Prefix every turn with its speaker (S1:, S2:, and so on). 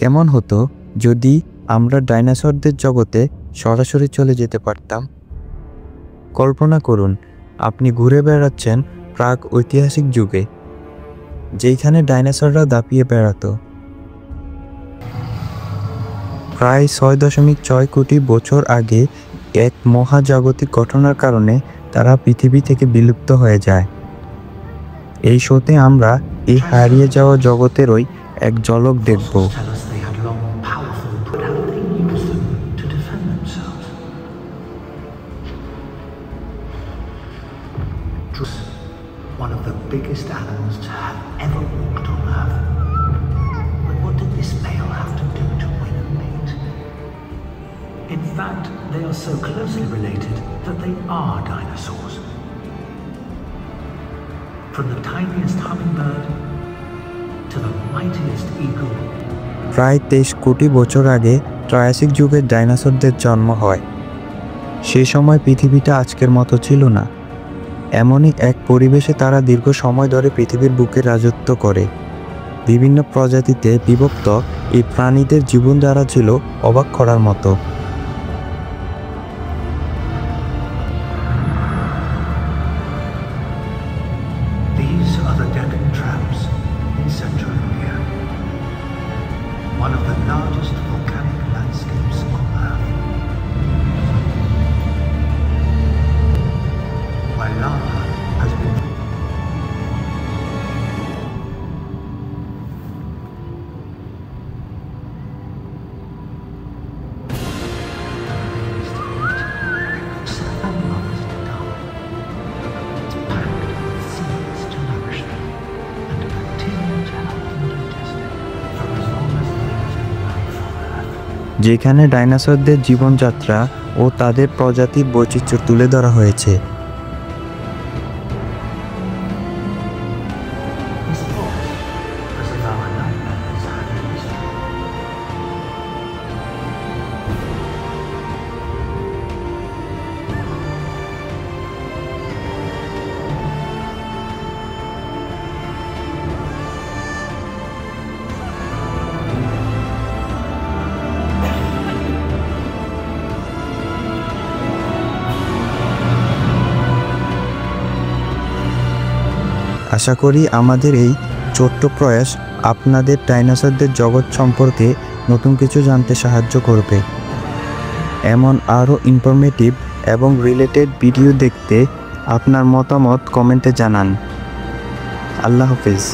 S1: কেমন হতো যদি আমরা ডাইনোসরদের জগতে সরাসরি চলে যেতে পারতাম? কল্পনা করুন, আপনি ঘুরে বেড়াচ্ছেন প্রাক ঐতিহাসিক যুগে, যেখানে ডাইনোসররা দাপিয়ে বেড়াতো। প্রায় ৬.৬ কোটি বছর আগে এক মহাজাগতিক ঘটনার কারণে তারা পৃথিবী থেকে বিলুপ্ত হয়ে যায়। এই শোতে আমরা এই হারিয়ে যাওয়া জগতেরই এক ঝলক দেখব।
S2: One of the biggest animals to have ever walked on Earth. But what did this male have to do to win a mate? In fact, they are so closely related that they are dinosaurs. From the tiniest hummingbird to the mightiest eagle.
S1: প্রায় 23 কোটি বছর আগে Triassic যুগে ডাইনোসরদের জন্ম হয়। সেই সময় পৃথিবীটা আজকের মতো ছিল না। এমনই এক পরিবেশে তারা দীর্ঘ সময় ধরে পৃথিবীর বুকে রাজত্ব করে। বিভিন্ন প্রজাতিতে বিভক্ত এই প্রাণীদের জীবনধারা ছিল অবাক করার মতো।
S2: These are the Deccan Traps in Central India, one of the largest volcanic landscapes on Earth, where lava has been
S1: যেখানে ডাইনোসরদের জীবনযাত্রা ও তাদের প্রজাতির বৈচিত্র্য তুলে ধরা হয়েছে। আশা করি আমাদের এই ছোট্ট প্রয়াস আপনাদের ডাইনোসরদের জগৎ সম্পর্কে নতুন কিছু জানতে সাহায্য করবে। এমন আরও ইনফরমেটিভ এবং রিলেটেড ভিডিও দেখতে আপনার মতামত কমেন্টে জানান। আল্লাহ হাফেজ।